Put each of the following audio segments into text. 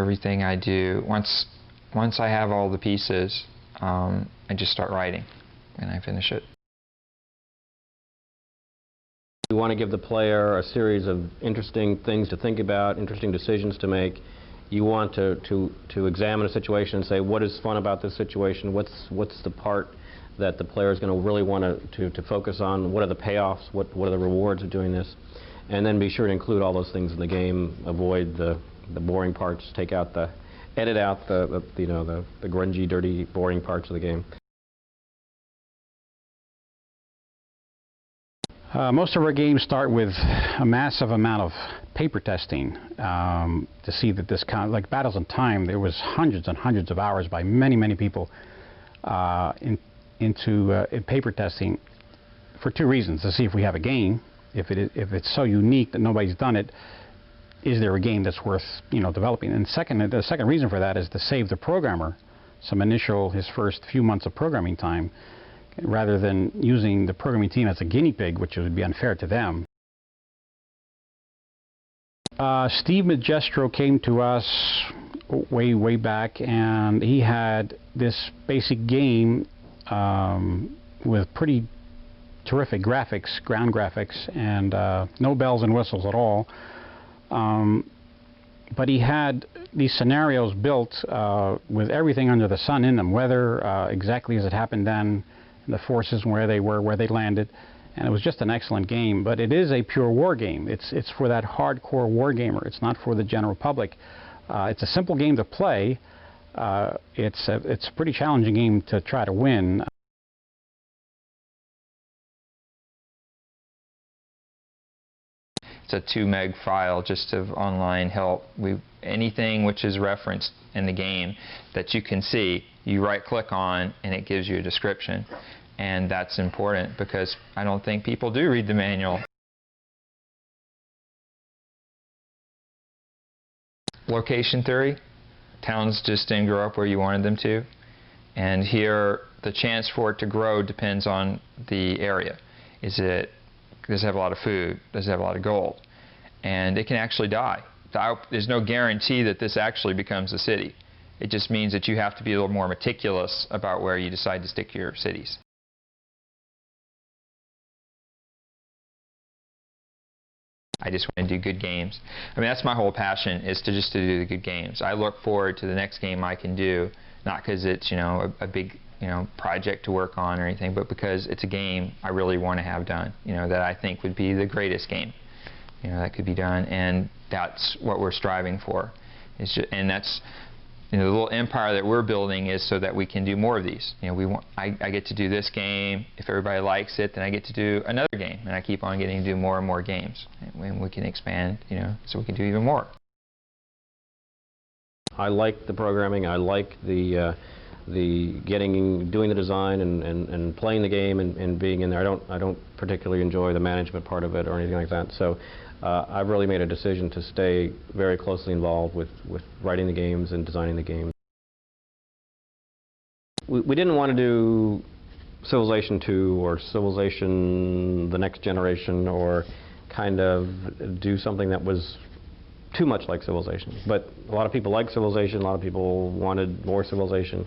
Everything I do, once I have all the pieces, I just start writing and I finish it. You want to give the player a series of interesting things to think about, interesting decisions to make. You want to examine a situation and say, what is fun about this situation? What's the part that the player is going to really want to focus on? What are the payoffs? What are the rewards of doing this? And then be sure to include all those things in the game. Avoid the boring parts. Edit out the grungy, dirty, boring parts of the game. Most of our games start with a massive amount of paper testing to see that this kind of, like Battles in Time, there was hundreds and hundreds of hours by many people into paper testing for two reasons: to see if we have a game, if it's so unique that nobody's done it, is there a game that's worth developing? And the second reason for that is to save the programmer his first few months of programming time, rather than using the programming team as a guinea pig, which would be unfair to them. Steve Magestro came to us way back, and he had this basic game with pretty terrific graphics, ground graphics, and no bells and whistles at all. But he had these scenarios built with everything under the sun in them, weather exactly as it happened then, the forces, where they were, where they landed, and it was just an excellent game. But it is a pure war game. It's for that hardcore war gamer. It's not for the general public. It's a simple game to play. It's a pretty challenging game to try to win. It's a 2 meg file just of online help. Anything which is referenced in the game that you can see, you right-click on and it gives you a description. And that's important because I don't think people do read the manual. Location theory. Towns just didn't grow up where you wanted them to. And here, the chance for it to grow depends on the area. Does it have a lot of food? Does it have a lot of gold? And it can actually die. There's no guarantee that this actually becomes a city. It just means that you have to be a little more meticulous about where you decide to stick your cities. I just want to do good games. I mean, that's my whole passion, is to do the good games. I look forward to the next game I can do, not because it's a big project to work on or anything, but because it's a game I really want to have done. That I think would be the greatest game. That could be done, and that's what we're striving for. And that's the little empire that we're building is so that we can do more of these. I get to do this game. If everybody likes it, then I get to do another game, and I keep on getting to do more and more games. And we can expand, so we can do even more. I like the programming. I like doing the design and playing the game and being in there. I don't particularly enjoy the management part of it or anything like that. So I've really made a decision to stay very closely involved with writing the games and designing the games. We didn't want to do Civilization 2 or Civilization the Next Generation, or kind of do something that was too much like Civilization. But a lot of people like Civilization. A lot of people wanted more Civilization.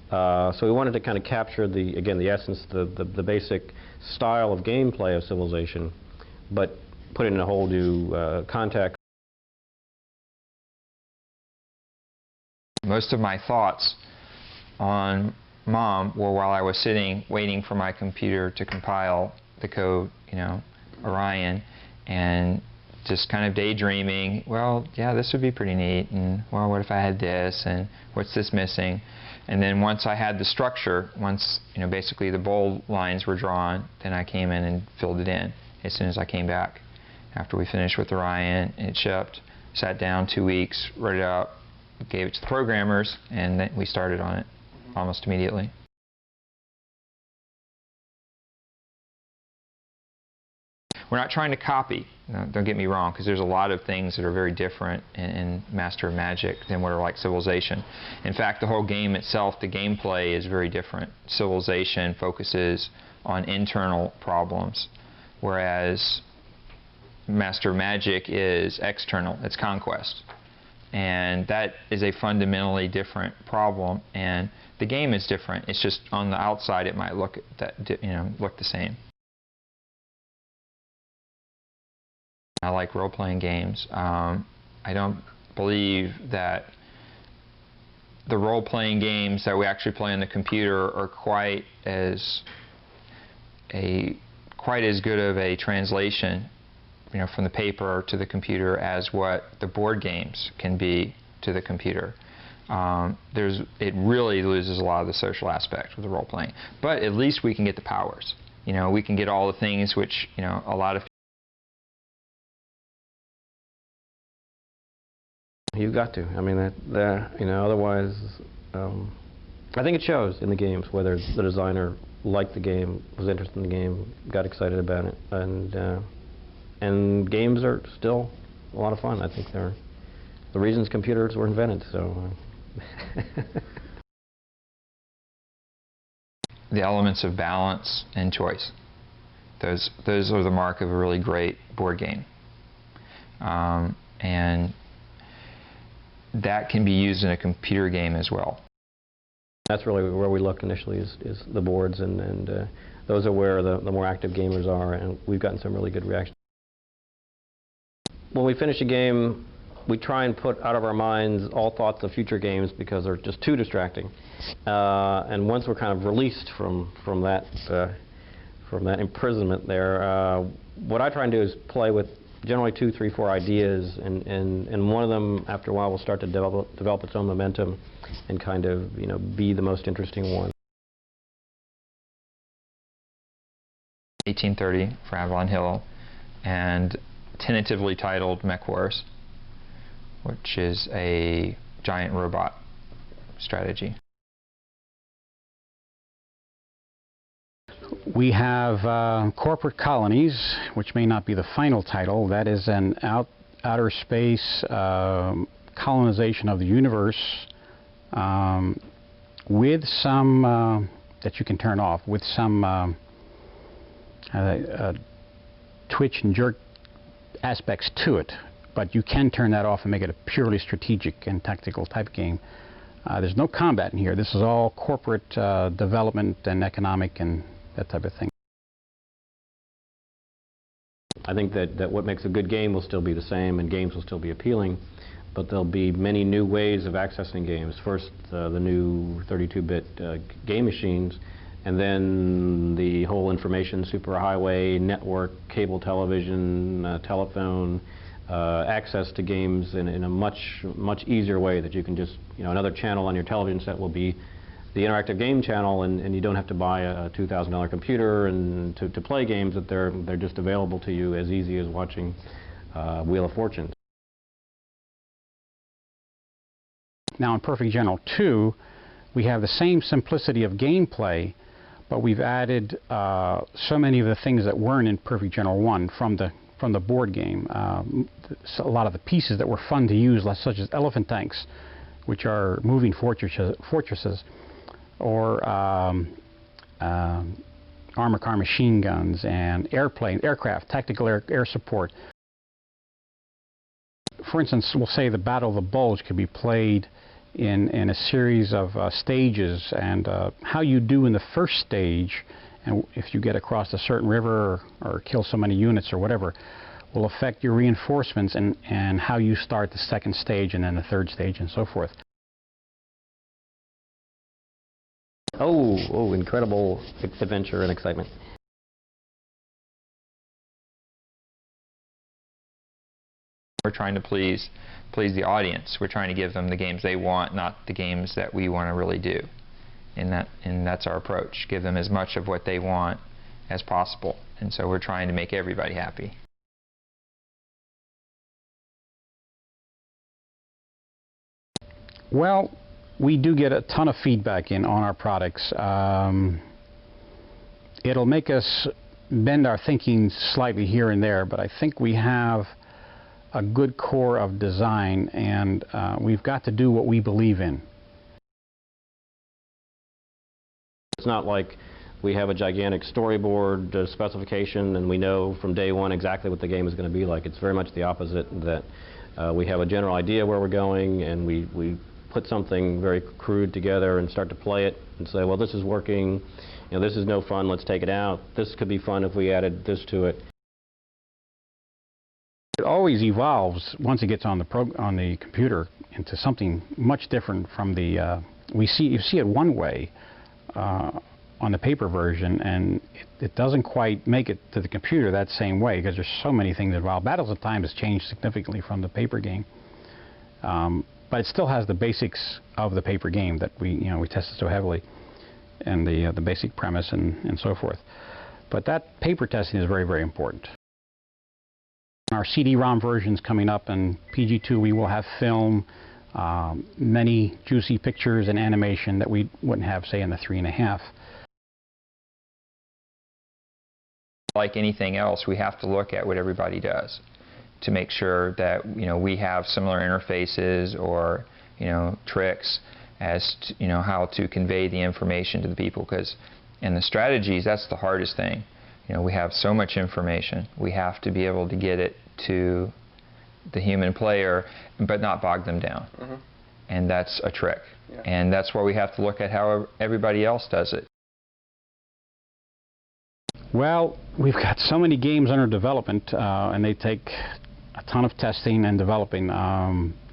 So we wanted to kind of capture the essence, the basic style of gameplay of Civilization, but put it in a whole new context. Most of my thoughts on Mom were while I was sitting waiting for my computer to compile the code, Orion, and just kind of daydreaming, well, yeah, this would be pretty neat, and well, what if I had this, and what's this missing? And then once I had the structure, once basically the bold lines were drawn, then I came in and filled it in as soon as I came back. After we finished with Orion, it shipped, sat down 2 weeks, wrote it up, gave it to the programmers, and then we started on it almost immediately. We're not trying to copy, don't get me wrong, because there's a lot of things that are very different in Master of Magic than what are like Civilization. In fact, the whole game itself, the gameplay is very different. Civilization focuses on internal problems, whereas Master of Magic is external, it's conquest. And that is a fundamentally different problem, and the game is different. It's just on the outside it might look look the same. I like role-playing games. I don't believe that the role-playing games that we actually play on the computer are quite as good of a translation, from the paper to the computer as what the board games can be to the computer. It really loses a lot of the social aspect with the role-playing. But at least we can get the powers. We can get all the things which a lot of. You've got to. I mean, otherwise, I think it shows in the games whether the designer liked the game, was interested in the game, got excited about it, and games are still a lot of fun. I think they're the reasons computers were invented. So. The elements of balance and choice. Those are the mark of a really great board game, and that can be used in a computer game as well. That's really where we look initially is the boards, and those are where the more active gamers are, and we've gotten some really good reactions. When we finish a game, we try and put out of our minds all thoughts of future games because they're just too distracting. And once we're kind of released from that imprisonment there, what I try and do is play with generally 2, 3, 4 ideas, and one of them, after a while, will start to develop its own momentum and kind of be the most interesting one. 1830 for Avalon Hill, and tentatively titled MechWars, which is a giant robot strategy. We have Corporate Colonies, which may not be the final title. That is an outer space colonization of the universe with some that you can turn off, with some twitch and jerk aspects to it. But you can turn that off and make it a purely strategic and tactical type game. There's no combat in here. This is all corporate development and economic and that type of thing. I think that what makes a good game will still be the same, and games will still be appealing, but there'll be many new ways of accessing games. First, the new 32-bit game machines, and then the whole information superhighway network, cable television, telephone, access to games in a much easier way that you can just, another channel on your television set will be the interactive game channel, and you don't have to buy a $2,000 computer and to play games, that they're just available to you as easy as watching Wheel of Fortune. Now in Perfect General 2, we have the same simplicity of gameplay, but we've added so many of the things that weren't in Perfect General 1 from the board game. A lot of the pieces that were fun to use, such as elephant tanks, which are moving fortresses, or armor car machine guns and aircraft, tactical air support. For instance, we'll say the Battle of the Bulge could be played in a series of stages, and how you do in the first stage, and if you get across a certain river or kill so many units or whatever, will affect your reinforcements and how you start the second stage and then the third stage and so forth. Oh, incredible adventure and excitement. We're trying to please the audience. We're trying to give them the games they want, not the games that we want to really do. And that's our approach. Give them as much of what they want as possible. And so we're trying to make everybody happy. Well, we do get a ton of feedback on our products. It'll make us bend our thinking slightly here and there, but I think we have a good core of design, and we've got to do what we believe in. It's not like we have a gigantic storyboard specification and we know from day one exactly what the game is going to be like. It's very much the opposite, that We have a general idea where we're going, and we put something very crude together and start to play it and say, well, this is working, you know, this is no fun, let's take it out. This could be fun if we added this to it. It always evolves once it gets on the computer into something much different from the you see it one way on the paper version, and it doesn't quite make it to the computer that same way because there's so many things involved. Battles of Time has changed significantly from the paper game, but it still has the basics of the paper game that we tested so heavily, and the basic premise and so forth. But that paper testing is very, very important. Our CD-ROM versions coming up, and PG2 we will have film, many juicy pictures and animation that we wouldn't have, say, in the 3.5. Like anything else, we have to look at what everybody does to make sure that we have similar interfaces or tricks as to how to convey the information to the people. Because in the strategies, that's the hardest thing. We have so much information. We have to be able to get it to the human player, but not bog them down. Mm-hmm. And that's a trick. Yeah. And that's why we have to look at how everybody else does it. Well, we've got so many games under development, and they take a ton of testing and developing.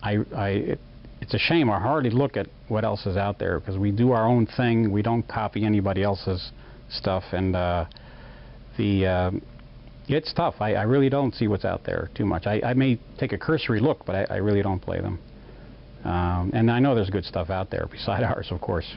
It's a shame. I hardly look at what else is out there because we do our own thing. We don't copy anybody else's stuff, and it's tough. I really don't see what's out there too much. I may take a cursory look, but I really don't play them. And I know there's good stuff out there beside ours, of course.